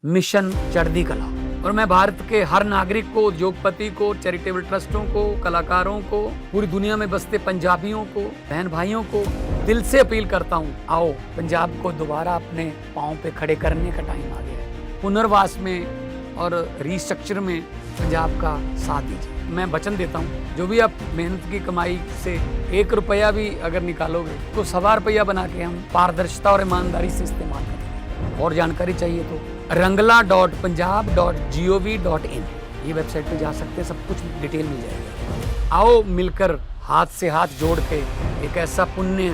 Mission चढ़ती कला। और मैं भारत के हर नागरिक को, उद्योगपति को, चैरिटेबल ट्रस्टों को, कलाकारों को, पूरी दुनिया में बसते पंजाबियों को, बहन भाइयों को दिल से अपील करता हूँ, आओ पंजाब को दोबारा अपने पाँव पे खड़े करने का टाइम आ गया है। पुनर्वास में और रिस्ट्रक्चर में पंजाब का साथ दीजिए। मैं वचन देता हूँ, जो भी आप मेहनत की कमाई से 1 रुपया भी अगर निकालोगे तो 1.25 रुपया बना के हम पारदर्शिता और ईमानदारी से इस्तेमाल करेंगे। और जानकारी चाहिए तो rangla.punjab.gov.in ये वेबसाइट पे जा सकते हैं, सब कुछ डिटेल मिल जाएगी। आओ मिलकर हाथ से हाथ जोड़ के एक ऐसा पुण्य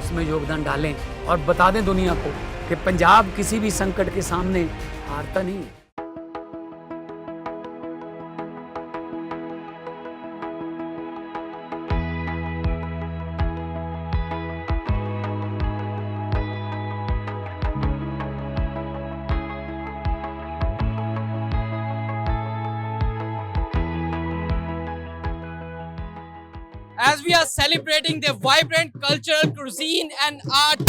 उसमें योगदान डालें और बता दें दुनिया को कि पंजाब किसी भी संकट के सामने हारता नहीं है। As we are celebrating the vibrant cultural cuisine and art,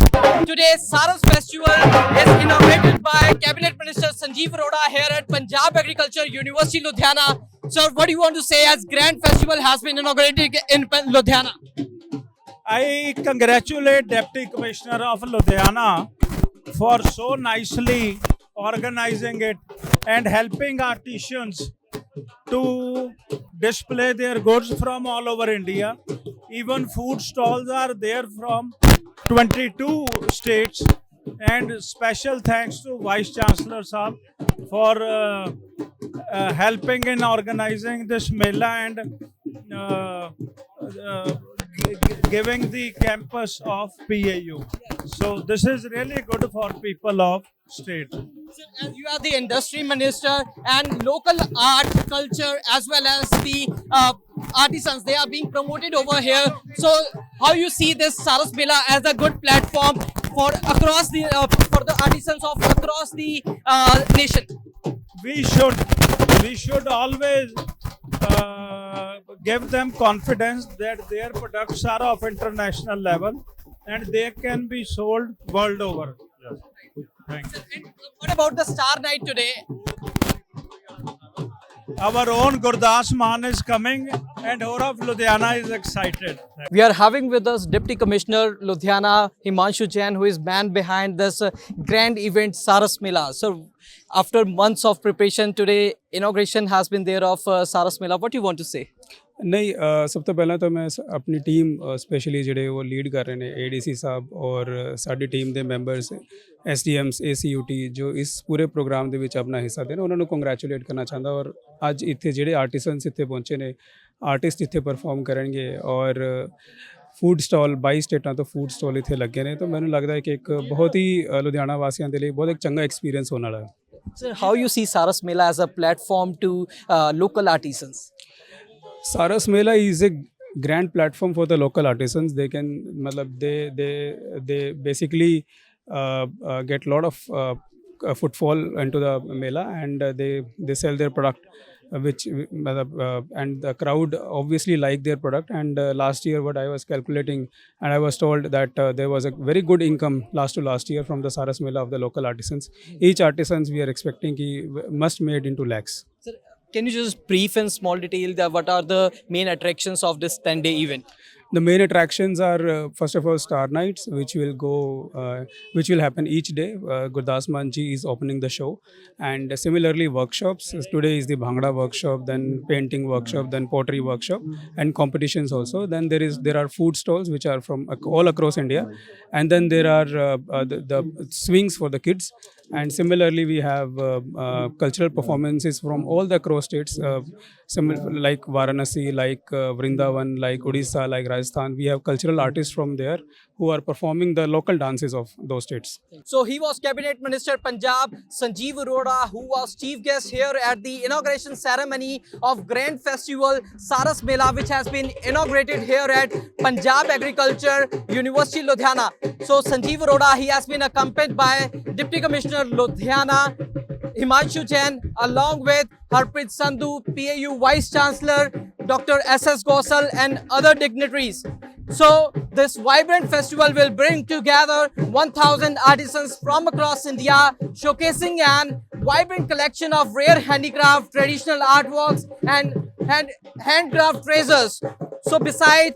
today Saras Festival is inaugurated by Cabinet Minister Sanjeev Arora here at Punjab Agriculture University, Ludhiana. Sir, what do you want to say as Grand Festival has been inaugurated in Ludhiana? I congratulate Deputy Commissioner of Ludhiana for so nicely organizing it and helping artisans to display their goods from all over India. Even food stalls are there from 22 states. And special thanks to Vice Chancellor Saab for helping in organizing this Mela and giving the campus of PAU. So this is really good for people of state. Sir, as you are the industry minister and local art, culture as well as the artisans, they are being promoted over here. So how you see this Saras Mela as a good platform for across the for the artisans of across the nation? We should always give them confidence that their products are of international level and they can be sold world over. Yes. Thank you. And what about the Star Night today? Our own Gurdas Man is coming and whole of Ludhiana is excited. We are having with us Deputy Commissioner Ludhiana, Himanshu Jain, who is man behind this grand event Saras Mela. So after months of preparation, today inauguration has been there of Saras Mela. What do you want to say? नहीं सब तो पहला तो मैं अपनी team specially ਜਿਹੜੇ वो lead कर रहे हैं ADC ਸਾਹਿਬ और ਸਾਡੀ ਟੀਮ ਦੇ ਮੈਂਬਰਸ SDMs ACUT ਜੋ ਇਸ ਪੂਰੇ ਪ੍ਰੋਗਰਾਮ ਦੇ ਵਿੱਚ ਆਪਣਾ ਹਿੱਸਾ ਦੇ ਨੇ ਉਹਨਾਂ ਨੂੰ ਕੰਗ੍ਰੈਚੁਲੇਟ ਕਰਨਾ ਚਾਹੁੰਦਾ ਔਰ ਅੱਜ ਇੱਥੇ ਜਿਹੜੇ ਆਰਟਿਸਨਸ ਇੱਥੇ ਪਹੁੰਚੇ ਨੇ ਆਰਟਿਸਟ ਇੱਥੇ ਪਰਫਾਰਮ ਕਰਨਗੇ ਔਰ ਫੂਡ ਸਟਾਲ 22 ਸਟੇਟਾਂ ਤੋਂ ਫੂਡ ਸਟਾਲ ਇੱਥੇ ਲੱਗੇ ਨੇ ਤਾਂ ਮੈਨੂੰ ਲੱਗਦਾ ਹੈ ਕਿ ਇੱਕ ਬਹੁਤ ਹੀ ਲੁਧਿਆਣਾ ਵਾਸੀਆਂ ਦੇ ਲਈ ਬਹੁਤ ਇੱਕ ਚੰਗਾ ਐਕਸਪੀਰੀਅੰਸ ਹੋਣ ਵਾਲਾ ਹੈ। Sir, how you see Saras Mela as a platform to local artisans? Saras Mela is a grand platform for the local artisans. They can, they basically get a lot of footfall into the Mela and they sell their product, which and the crowd obviously like their product. And last year, what I was calculating, and I was told that there was a very good income last year from the Saras Mela of the local artisans. Each artisans we are expecting must made into lakhs. Sir, can you just brief in small detail that what are the main attractions of this 10-day event? The main attractions are first of all Star Nights, which will happen each day. Gurdas Man ji is opening the show, and similarly workshops. Today is the Bhangra workshop, then painting workshop, then pottery workshop, and competitions also. Then there are food stalls which are from all across India, and then there are the swings for the kids. And similarly, we have cultural performances from all the across states, like Varanasi, like Vrindavan, like Odisha, like Rajasthan. We have cultural artists from there who are performing the local dances of those states. So he was Cabinet Minister Punjab Sanjeev Arora, who was chief guest here at the inauguration ceremony of Grand Festival Saras Mela, which has been inaugurated here at Punjab Agriculture University, Ludhiana. So Sanjeev Arora, he has been accompanied by Deputy Commissioner Ludhiana, Himanshu Jain, along with Harpreet Sandhu, PAU Vice Chancellor, Dr. S.S. Gosal and other dignitaries. So this vibrant festival will bring together 1,000 artisans from across India, showcasing an vibrant collection of rare handicraft, traditional artworks, and handcraft treasures. So besides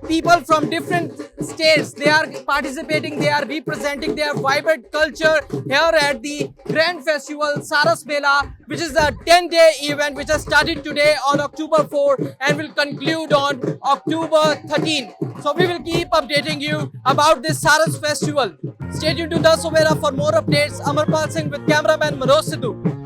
people from different states, they are participating, they are representing their vibrant culture here at the Grand Festival Saras Mela, which is a 10-day event which has started today on October 4 and will conclude on October 13. So we will keep updating you about this Saras Festival. Stay tuned to The Suvera for more updates. Amarpal Singh with cameraman Manoj Sidhu.